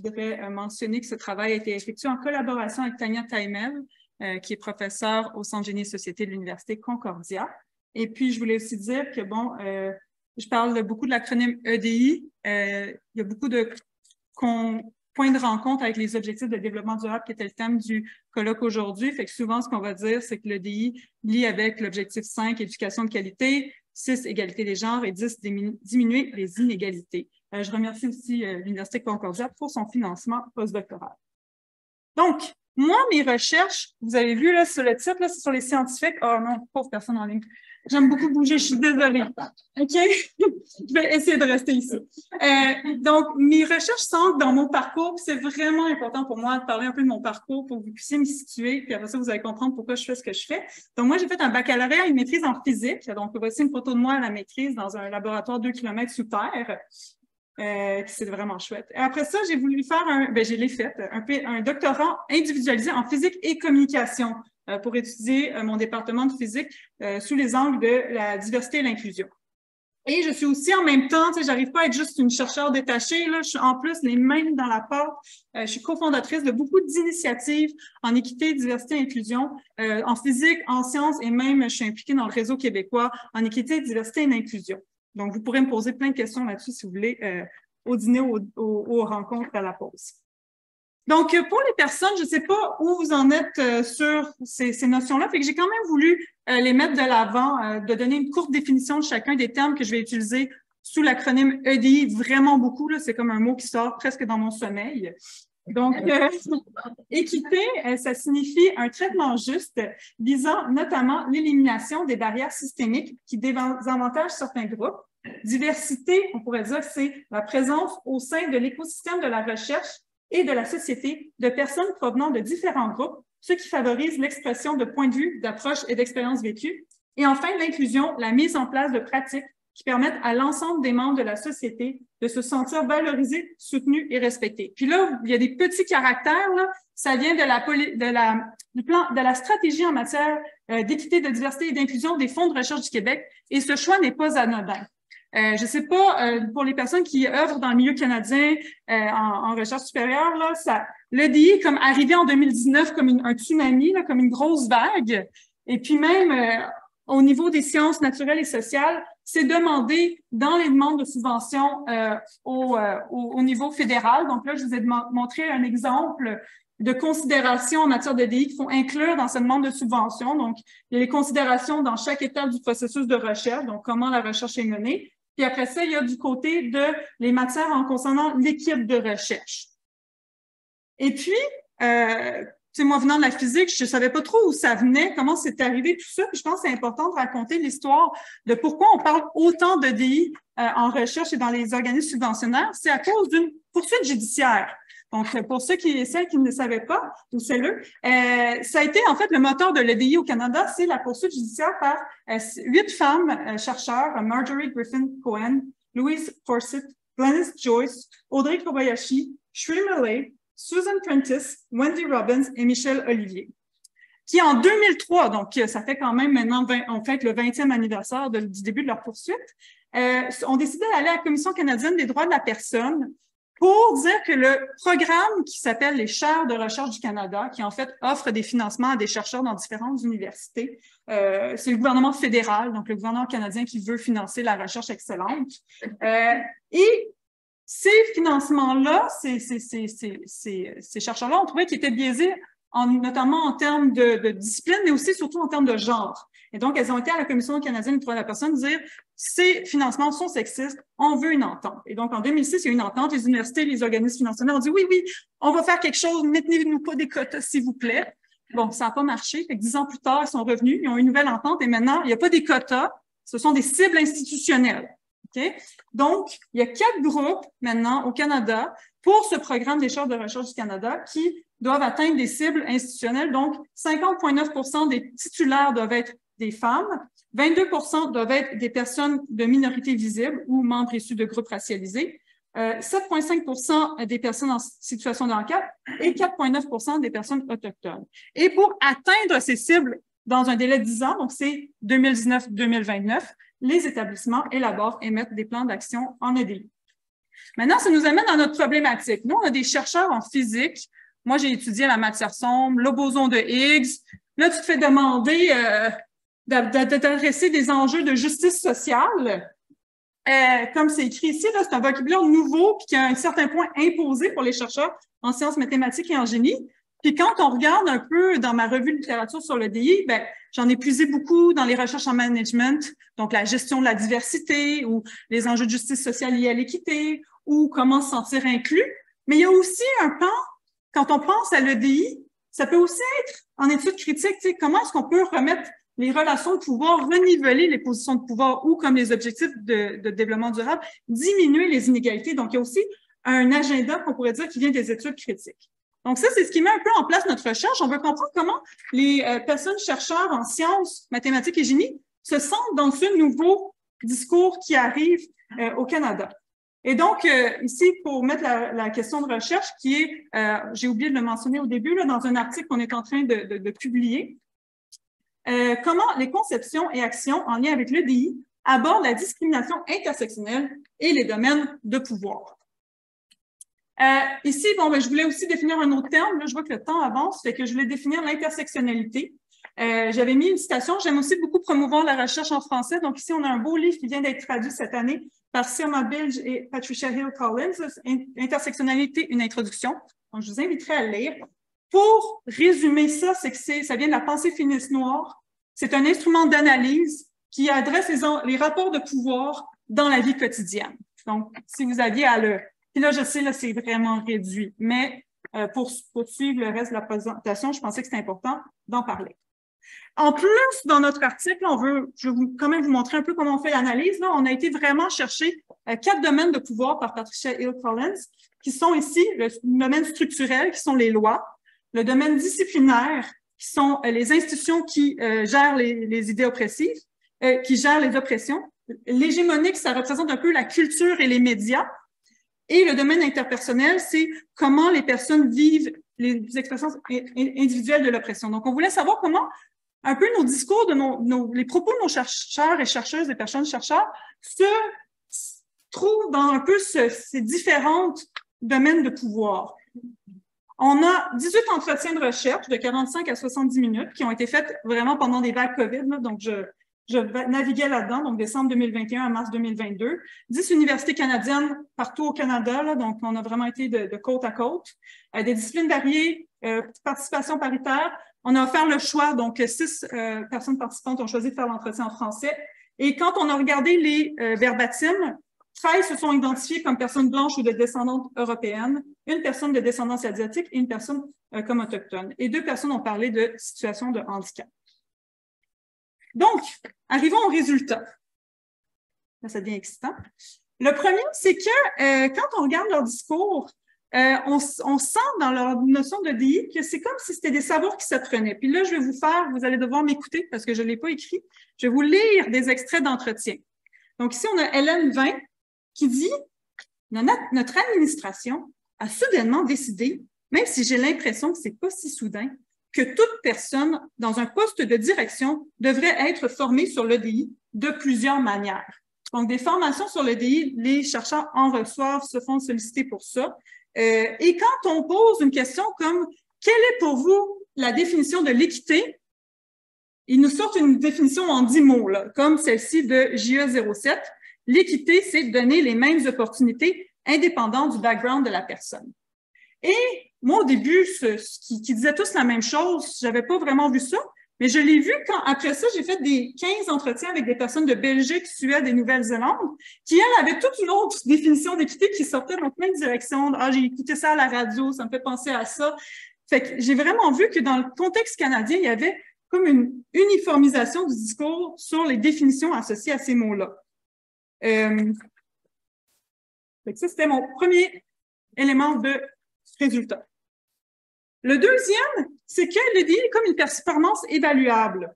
voudrais mentionner que ce travail a été effectué en collaboration avec Tania Taimel, qui est professeure au Centre Génie et Société de l'Université Concordia. Et puis, je voulais aussi dire que, bon, je parle beaucoup de l'acronyme EDI. Il y a beaucoup de points de rencontre avec les objectifs de développement durable qui était le thème du colloque aujourd'hui. Fait que souvent, ce qu'on va dire, c'est que l'EDI lie avec l'objectif 5, éducation de qualité, 6, égalité des genres et 10, diminuer les inégalités. Je remercie aussi l'Université Concordia pour son financement postdoctoral. Donc, moi, mes recherches, vous avez vu là sur le titre, là, c'est sur les scientifiques. Oh non, pauvre personne en ligne. J'aime beaucoup bouger, je suis désolée. OK? Je vais essayer de rester ici. Donc, mes recherches s'ancrent dans mon parcours. C'est vraiment important pour moi de parler un peu de mon parcours pour que vous puissiez me situer. Puis après ça, vous allez comprendre pourquoi je fais ce que je fais. Donc, moi, j'ai fait un baccalauréat et une maîtrise en physique. Donc, voici une photo de moi à la maîtrise dans un laboratoire 2 km sous terre. C'est vraiment chouette. Et après ça, j'ai voulu faire un doctorat individualisé en physique et communication pour étudier mon département de physique sous les angles de la diversité et l'inclusion. Et je suis aussi en même temps, tu sais, j'arrive pas à être juste une chercheure détachée, là, je suis en plus les mains dans la porte. Je suis cofondatrice de beaucoup d'initiatives en équité, diversité et inclusion, en physique, en sciences et même je suis impliquée dans le réseau québécois en équité, diversité et inclusion. Donc, vous pourrez me poser plein de questions là-dessus si vous voulez, au dîner ou aux rencontres à la pause. Donc, pour les personnes, je ne sais pas où vous en êtes sur ces notions-là, fait que j'ai quand même voulu les mettre de l'avant, de donner une courte définition de chacun des termes que je vais utiliser sous l'acronyme EDI, vraiment beaucoup, c'est comme un mot qui sort presque dans mon sommeil. Donc, équité, ça signifie un traitement juste visant notamment l'élimination des barrières systémiques qui désavantagent certains groupes. Diversité, on pourrait dire que c'est la présence au sein de l'écosystème de la recherche et de la société de personnes provenant de différents groupes, ce qui favorise l'expression de points de vue, d'approches et d'expériences vécues. Et enfin, l'inclusion, la mise en place de pratiques qui permettent à l'ensemble des membres de la société de se sentir valorisés, soutenus et respectés. Puis là, il y a des petits caractères, là, ça vient de la stratégie en matière d'équité, de diversité et d'inclusion des fonds de recherche du Québec, et ce choix n'est pas anodin. Je sais pas, pour les personnes qui œuvrent dans le milieu canadien en recherche supérieure, là, l'EDI est comme arrivé en 2019 comme un tsunami, là, comme une grosse vague, et puis même au niveau des sciences naturelles et sociales, c'est demandé dans les demandes de subventions au niveau fédéral. Donc là, je vous ai montré un exemple de considérations en matière d'EDI qu'il faut inclure dans cette demande de subvention. Donc, il y a les considérations dans chaque étape du processus de recherche, donc comment la recherche est menée. Puis après ça, il y a du côté de les matières en concernant l'équipe de recherche. Et puis, tu sais, moi, venant de la physique, je ne savais pas trop où ça venait, comment c'est arrivé, tout ça. Puis je pense que c'est important de raconter l'histoire de pourquoi on parle autant d'EDI en recherche et dans les organismes subventionnaires. C'est à cause d'une poursuite judiciaire. Donc, pour ceux et celles qui ne le savaient pas, ou celles ça a été en fait le moteur de l'EDI au Canada, c'est la poursuite judiciaire par 8 femmes chercheurs, Marjorie Griffin Cohen, Louise Forsyth, Glenys Joyce, Audrey Kobayashi, Shri Malay, Susan Prentice, Wendy Robbins et Michel Olivier, qui en 2003, donc ça fait quand même maintenant on fête le 20e anniversaire du début de leur poursuite, ont décidé d'aller à la Commission canadienne des droits de la personne pour dire que le programme qui s'appelle les chaires de recherche du Canada, qui en fait offre des financements à des chercheurs dans différentes universités, c'est le gouvernement fédéral, donc le gouvernement canadien qui veut financer la recherche excellente. Et ces financements-là, ces chercheurs-là, on trouvait qu'ils étaient biaisés, notamment en termes de discipline, mais aussi surtout en termes de genre. Et donc, elles ont été à la Commission canadienne des droits de la personne dire ces financements sont sexistes, on veut une entente. Et donc, en 2006, il y a eu une entente, les universités, les organismes financiers ont dit oui, on va faire quelque chose, mettez-nous pas des quotas, s'il vous plaît. Bon, ça n'a pas marché. Fait que 10 ans plus tard, ils sont revenus, ils ont une nouvelle entente et maintenant, il n'y a pas des quotas, ce sont des cibles institutionnelles. Okay? Donc, il y a 4 groupes maintenant au Canada pour ce programme des chaires de recherche du Canada qui doivent atteindre des cibles institutionnelles. Donc, 50,9% des titulaires doivent être des femmes, 22% doivent être des personnes de minorités visibles ou membres issus de groupes racialisés, 7,5% des personnes en situation de handicap et 4,9% des personnes autochtones. Et pour atteindre ces cibles dans un délai de 10 ans, donc c'est 2019-2029, les établissements élaborent et mettent des plans d'action en EDI. Maintenant, ça nous amène dans notre problématique. Nous, on a des chercheurs en physique. Moi, j'ai étudié la matière sombre, le boson de Higgs. Là, tu te fais demander d'adresser des enjeux de justice sociale. Comme c'est écrit ici, c'est un vocabulaire nouveau puis qui a un certain point imposé pour les chercheurs en sciences mathématiques et en génie. Puis quand on regarde un peu dans ma revue de littérature sur le DI, ben, j'en ai puisé beaucoup dans les recherches en management, donc la gestion de la diversité ou les enjeux de justice sociale liés à l'équité ou comment se sentir inclus. Mais il y a aussi un pan, quand on pense à l'EDI, ça peut aussi être en études critiques, tu sais, comment est-ce qu'on peut remettre les relations de pouvoir, reniveler les positions de pouvoir ou, comme les objectifs de développement durable, diminuer les inégalités. Donc, il y a aussi un agenda qu'on pourrait dire qui vient des études critiques. Donc, ça, c'est ce qui met un peu en place notre recherche. On veut comprendre comment les personnes chercheurs en sciences, mathématiques et génie se sentent dans ce nouveau discours qui arrive au Canada. Et donc, ici, pour mettre la question de recherche qui est, j'ai oublié de le mentionner au début, là, dans un article qu'on est en train de publier, comment les conceptions et actions en lien avec l'EDI abordent la discrimination intersectionnelle et les domaines de pouvoir. Ici, bon, ben, je voulais aussi définir un autre terme. Là, je vois que le temps avance, fait que je voulais définir l'intersectionnalité. J'avais mis une citation. J'aime aussi beaucoup promouvoir la recherche en français. Donc, ici, on a un beau livre qui vient d'être traduit cette année par Sirma Bilge et Patricia Hill Collins, Intersectionnalité, une introduction. Donc, je vous inviterai à le lire. Pour résumer ça, c'est que ça vient de la pensée féministe noire. C'est un instrument d'analyse qui adresse les rapports de pouvoir dans la vie quotidienne. Donc, si vous aviez à le... Puis là, je sais, là, c'est vraiment réduit, mais pour suivre le reste de la présentation, je pensais que c'était important d'en parler. En plus, dans notre article, je vais quand même vous montrer un peu comment on fait l'analyse. Là, on a été vraiment chercher 4 domaines de pouvoir par Patricia Hill Collins, qui sont ici le domaine structurel, qui sont les lois, le domaine disciplinaire, qui sont les institutions qui gèrent les idées oppressives, qui gèrent les oppressions. L'hégémonique, ça représente un peu la culture et les médias. Et le domaine interpersonnel, c'est comment les personnes vivent les expériences individuelles de l'oppression. Donc, on voulait savoir comment un peu nos discours, les propos de nos chercheurs et chercheuses, des personnes chercheurs, se trouvent dans un peu ces différents domaines de pouvoir. On a 18 entretiens de recherche de 45 à 70 minutes qui ont été faits vraiment pendant des vagues COVID. Là, donc, je naviguais là-dedans, donc décembre 2021 à mars 2022. 10 universités canadiennes partout au Canada, là, donc on a vraiment été de côte à côte. Des disciplines variées, participation paritaire. On a offert le choix, donc 6 personnes participantes ont choisi de faire l'entretien en français. Et quand on a regardé les verbatims, 13 se sont identifiées comme personnes blanches ou de descendantes européennes, une personne de descendance asiatique et une personne comme autochtone. Et 2 personnes ont parlé de situation de handicap. Donc, arrivons au résultat. Là, ça devient excitant. Le premier, c'est que quand on regarde leur discours, on sent dans leur notion de DI que c'est comme si c'était des savoirs qui s'apprenaient. Puis là, je vais vous allez devoir m'écouter parce que je ne l'ai pas écrit. Je vais vous lire des extraits d'entretien. Donc ici, on a Hélène Vin qui dit « Notre administration a soudainement décidé, même si j'ai l'impression que ce n'est pas si soudain, que toute personne dans un poste de direction devrait être formée sur l'EDI de plusieurs manières. » Donc, des formations sur l'EDI, les chercheurs en reçoivent, se font solliciter pour ça. Et quand on pose une question comme « Quelle est pour vous la définition de l'équité? » Ils nous sortent une définition en 10 mots, là, comme celle-ci de JE07. L'équité, c'est donner les mêmes opportunités indépendantes du background de la personne. Et moi, au début, qui disaient tous la même chose, j'avais pas vraiment vu ça, mais je l'ai vu quand, après ça, j'ai fait des 15 entretiens avec des personnes de Belgique, Suède et Nouvelle-Zélande, qui, elles, avaient toute une autre définition d'équité qui sortait dans plein de directions. Ah, j'ai écouté ça à la radio, ça me fait penser à ça. Fait que j'ai vraiment vu que dans le contexte canadien, il y avait comme une uniformisation du discours sur les définitions associées à ces mots-là. Fait que ça, c'était mon premier élément de résultat. Le deuxième, c'est que l'EDI est comme une performance évaluable.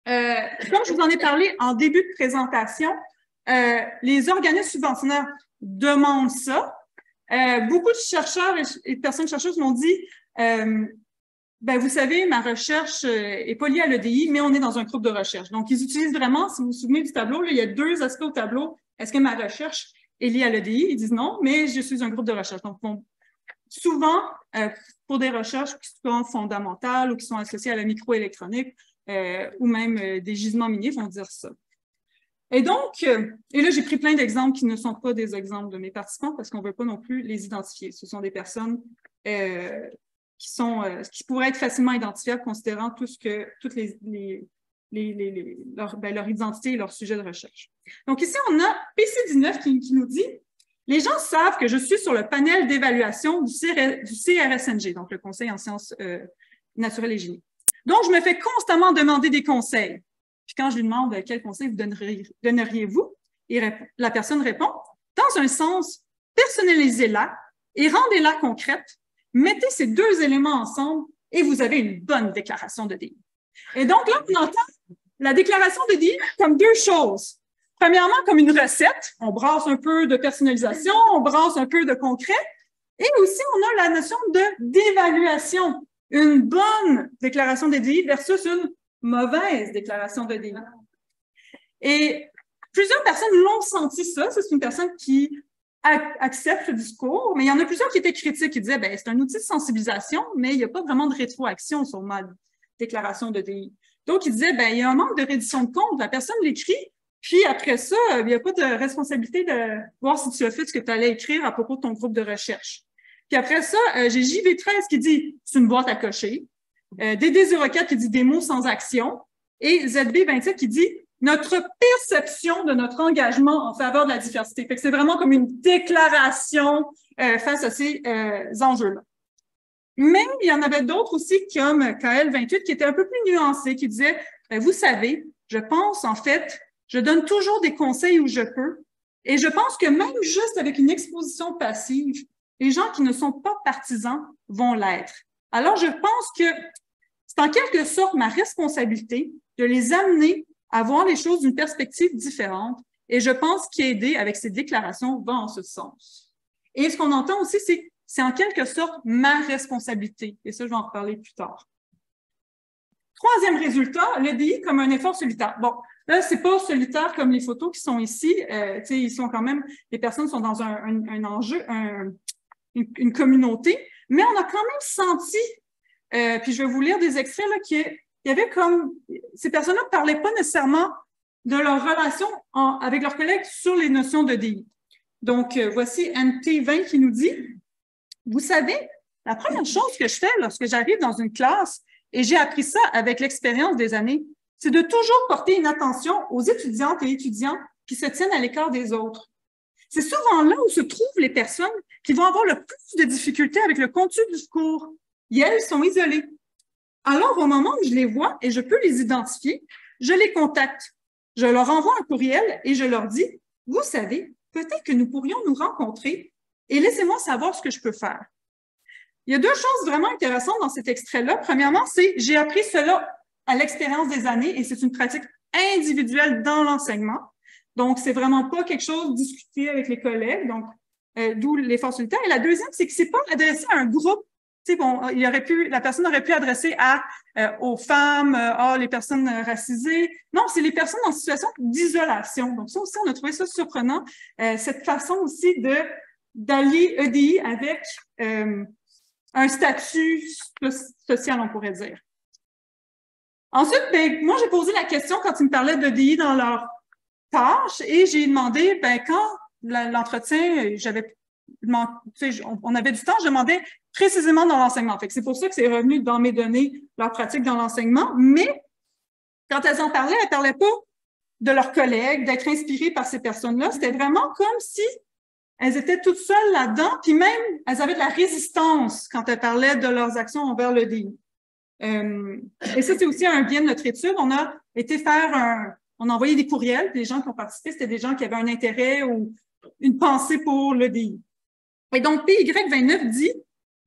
Comme je vous en ai parlé en début de présentation, les organismes subventionnaires demandent ça. Beaucoup de chercheurs et de personnes chercheuses m'ont dit ben, vous savez, ma recherche est pas liée à l'EDI, mais on est dans un groupe de recherche. Donc, ils utilisent vraiment, si vous vous souvenez du tableau, là, il y a 2 aspects au tableau. Est-ce que ma recherche est lié à l'EDI? Ils disent non, mais je suis un groupe de recherche. Donc, souvent, pour des recherches qui sont fondamentales ou qui sont associées à la microélectronique ou même des gisements miniers, vont dire ça. Et donc, et là, j'ai pris plein d'exemples qui ne sont pas des exemples de mes participants parce qu'on ne veut pas non plus les identifier. Ce sont des personnes qui pourraient être facilement identifiables considérant toutes leur identité et leur sujet de recherche. Donc ici, on a PC19 qui nous dit « Les gens savent que je suis sur le panel d'évaluation du CRSNG, donc le Conseil en sciences naturelles et génie. Donc, je me fais constamment demander des conseils. Puis quand je lui demande quel conseil vous donneriez-vous, la personne répond « Dans un sens, personnalisez-la et rendez-la concrète. Mettez ces deux éléments ensemble et vous avez une bonne déclaration de DI. » Et donc là, on entend la déclaration de DI comme deux choses. Premièrement, comme une recette. On brasse un peu de personnalisation, on brasse un peu de concret. Et aussi, on a la notion d'évaluation. Une bonne déclaration de DI versus une mauvaise déclaration de DI. Et plusieurs personnes l'ont senti ça. C'est une personne qui accepte le discours, mais il y en a plusieurs qui étaient critiques, qui disaient, ben c'est un outil de sensibilisation, mais il n'y a pas vraiment de rétroaction sur ma déclaration de DI. Donc, ils disaient, ben il y a un manque de reddition de compte, la personne l'écrit, puis après ça, il n'y a pas de responsabilité de voir si tu as fait ce que tu allais écrire à propos de ton groupe de recherche. Puis après ça, j'ai JV13 qui dit, c'est une boîte à cocher, DD04 qui dit des mots sans action, et ZB27 qui dit, notre perception de notre engagement en faveur de la diversité. Fait que c'est vraiment comme une déclaration face à ces enjeux-là. Mais il y en avait d'autres aussi, comme KL28, qui étaient un peu plus nuancés, qui disaient, vous savez, je pense en fait, je donne toujours des conseils où je peux, et je pense que même juste avec une exposition passive, les gens qui ne sont pas partisans vont l'être. Alors, je pense que c'est en quelque sorte ma responsabilité de les amener à voir les choses d'une perspective différente. Et je pense qu'aider avec ces déclarations va en ce sens. Et ce qu'on entend aussi, c'est en quelque sorte ma responsabilité. Et ça, je vais en reparler plus tard. Troisième résultat, l'EDI comme un effort solitaire. Bon, là, c'est pas solitaire comme les photos qui sont ici. Ils sont quand même, les personnes sont dans un enjeu, une communauté, mais on a quand même senti, puis je vais vous lire des extraits là, il y avait comme, ces personnes-là ne parlaient pas nécessairement de leur relation avec leurs collègues sur les notions de DI. Donc, voici NT20 qui nous dit, vous savez, la première chose que je fais lorsque j'arrive dans une classe, et j'ai appris ça avec l'expérience des années, c'est de toujours porter une attention aux étudiantes et étudiants qui se tiennent à l'écart des autres. C'est souvent là où se trouvent les personnes qui vont avoir le plus de difficultés avec le contenu du cours. Et elles sont isolées. Alors, au moment où je les vois et je peux les identifier, je les contacte. Je leur envoie un courriel et je leur dis, vous savez, peut-être que nous pourrions nous rencontrer et laissez-moi savoir ce que je peux faire. Il y a deux choses vraiment intéressantes dans cet extrait-là. Premièrement, c'est j'ai appris cela à l'expérience des années et c'est une pratique individuelle dans l'enseignement. Donc, c'est vraiment pas quelque chose discuté avec les collègues, donc d'où l'effort solitaire. Et la deuxième, c'est que c'est pas adressé à un groupe. Tu sais, bon, la personne aurait pu adresser aux femmes, les personnes racisées. Non, c'est les personnes en situation d'isolation. Donc, ça aussi, on a trouvé ça surprenant, cette façon aussi d'allier EDI avec un statut social, on pourrait dire. Ensuite, moi, j'ai posé la question quand ils me parlaient d'EDI dans leur tâche et j'ai demandé, quand l'entretien, on avait du temps, je demandais précisément dans l'enseignement. Fait que c'est pour ça que c'est revenu dans mes données, leur pratique dans l'enseignement. Mais quand elles en parlaient, elles ne parlaient pas de leurs collègues, d'être inspirées par ces personnes-là. C'était vraiment comme si elles étaient toutes seules là-dedans, puis même, elles avaient de la résistance quand elles parlaient de leurs actions envers le DI. Et ça, c'est aussi un bien de notre étude. On a été on a envoyé des courriels, puis les gens qui ont participé, c'était des gens qui avaient un intérêt ou une pensée pour le DI. Et donc, PY29 dit,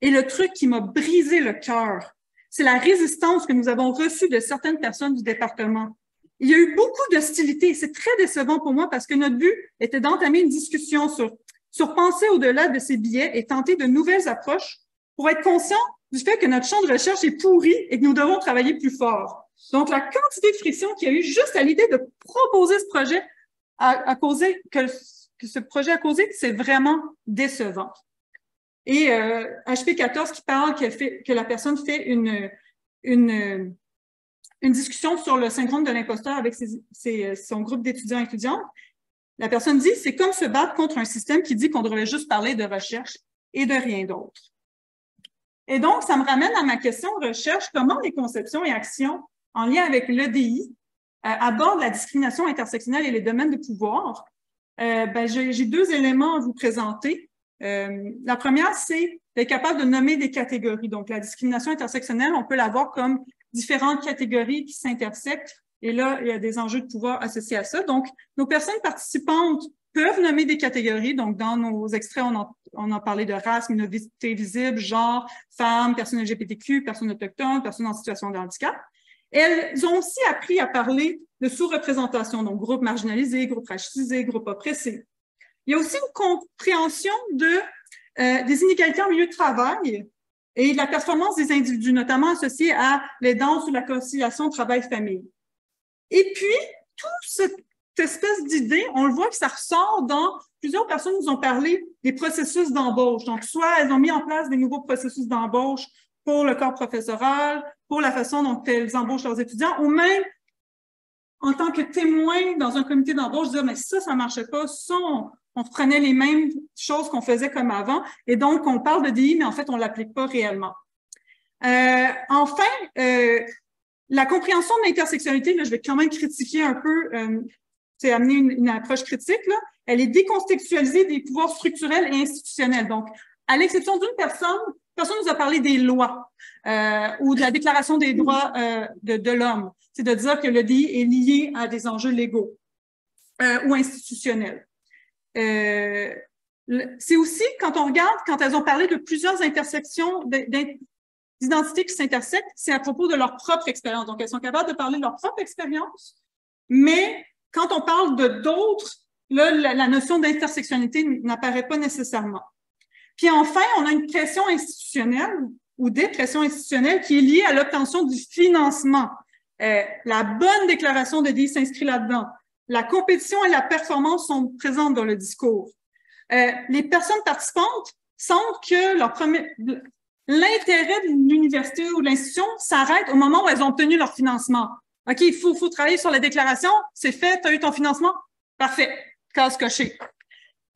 et le truc qui m'a brisé le cœur, c'est la résistance que nous avons reçue de certaines personnes du département. Il y a eu beaucoup d'hostilité. C'est très décevant pour moi parce que notre but était d'entamer une discussion sur penser au-delà de ces biais et tenter de nouvelles approches pour être conscient du fait que notre champ de recherche est pourri et que nous devons travailler plus fort. Donc, la quantité de friction qu'il y a eu juste à l'idée de proposer ce projet a causé que ce projet a causé, c'est vraiment décevant. Et HP 14 qui parle que la personne fait une discussion sur le syndrome de l'imposteur avec son groupe d'étudiants et étudiantes. La personne dit, c'est comme se battre contre un système qui dit qu'on devrait juste parler de recherche et de rien d'autre. Et donc, ça me ramène à ma question de recherche, comment les conceptions et actions en lien avec l'EDI abordent la discrimination intersectionnelle et les domaines de pouvoir. J'ai 2 éléments à vous présenter. La première, c'est d'être capable de nommer des catégories. Donc, la discrimination intersectionnelle, on peut la voir comme différentes catégories qui s'intersectent. Et là, il y a des enjeux de pouvoir associés à ça. Donc, nos personnes participantes peuvent nommer des catégories. Donc, dans nos extraits, on a parlé de race, minorité visible, genre, femmes, personnes LGBTQ, personnes autochtones, personnes en situation de handicap. Elles ont aussi appris à parler de sous-représentation, donc groupes marginalisés, groupes racisés, groupes oppressés. Il y a aussi une compréhension des inégalités en milieu de travail et de la performance des individus, notamment associée à l'aidance ou la conciliation travail-famille. Et puis, toute cette espèce d'idée, on le voit que ça ressort dans plusieurs personnes nous ont parlé des processus d'embauche. Donc, soit elles ont mis en place des nouveaux processus d'embauche pour le corps professoral, pour la façon dont elles embauchent leurs étudiants, ou même en tant que témoin dans un comité d'embauche, dire, mais ça ne marchait pas, ça, on prenait les mêmes choses qu'on faisait comme avant, et donc on parle de DI, mais en fait, on ne l'applique pas réellement. Enfin, la compréhension de l'intersectionnalité, là, je vais quand même critiquer un peu, c'est amener une approche critique, là. Elle est décontextualisée des pouvoirs structurels et institutionnels. Donc, à l'exception d'une personne nous a parlé des lois ou de la Déclaration des droits de l'homme. C'est de dire que le DI est lié à des enjeux légaux ou institutionnels. C'est aussi, quand on regarde, quand elles ont parlé de plusieurs intersections d'identités qui s'intersectent, c'est à propos de leur propre expérience. Donc, elles sont capables de parler de leur propre expérience, mais quand on parle de d'autres, là, la notion d'intersectionnalité n'apparaît pas nécessairement. Puis enfin, on a une pression institutionnelle ou des pressions institutionnelles qui est liée à l'obtention du financement. La bonne déclaration de DI s'inscrit là-dedans. La compétition et la performance sont présentes dans le discours. Les personnes participantes sentent que l'intérêt de l'université ou de l'institution s'arrête au moment où elles ont obtenu leur financement. OK, il faut travailler sur la déclaration, c'est fait, tu as eu ton financement? Parfait, case cochée.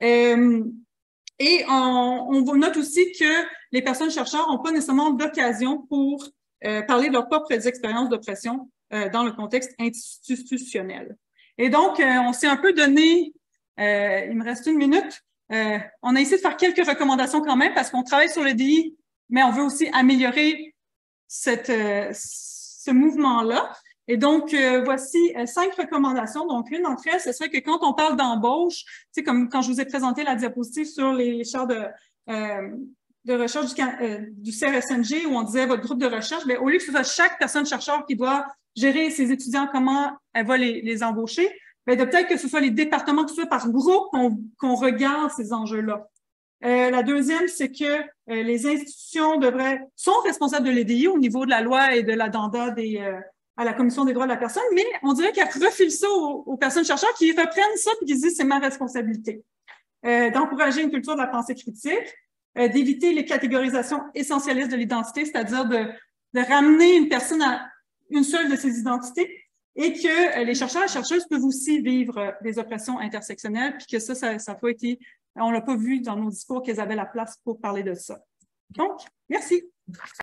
Et on note aussi que les personnes chercheurs n'ont pas nécessairement d'occasion pour parler de leurs propres expériences d'oppression dans le contexte institutionnel. Et donc, on s'est un peu donné, il me reste 1 minute, on a essayé de faire quelques recommandations quand même parce qu'on travaille sur le DI, mais on veut aussi améliorer ce mouvement-là. Et donc, voici 5 recommandations. Donc, l'une d'entre elles, ce serait que quand on parle d'embauche, c'est comme quand je vous ai présenté la diapositive sur les chartes de recherche du CRSNG où on disait votre groupe de recherche, bien, au lieu que ce soit chaque personne chercheur qui doit gérer ses étudiants, comment elle va les embaucher, bien, peut-être que ce soit les départements, que ce soit par groupe qu'on regarde ces enjeux-là. La deuxième, c'est que les institutions sont responsables de l'EDI au niveau de la loi et de l'addenda à la Commission des droits de la personne, mais on dirait qu'elles refilent ça aux personnes chercheurs qui reprennent ça et qui disent c'est ma responsabilité. D'encourager une culture de la pensée critique, d'éviter les catégorisations essentialistes de l'identité, c'est-à-dire de ramener une personne à une seule de ses identités et que les chercheurs et chercheuses peuvent aussi vivre des oppressions intersectionnelles, puis que ça n'a pas été, on l'a pas vu dans nos discours qu'elles avaient la place pour parler de ça. Donc, merci.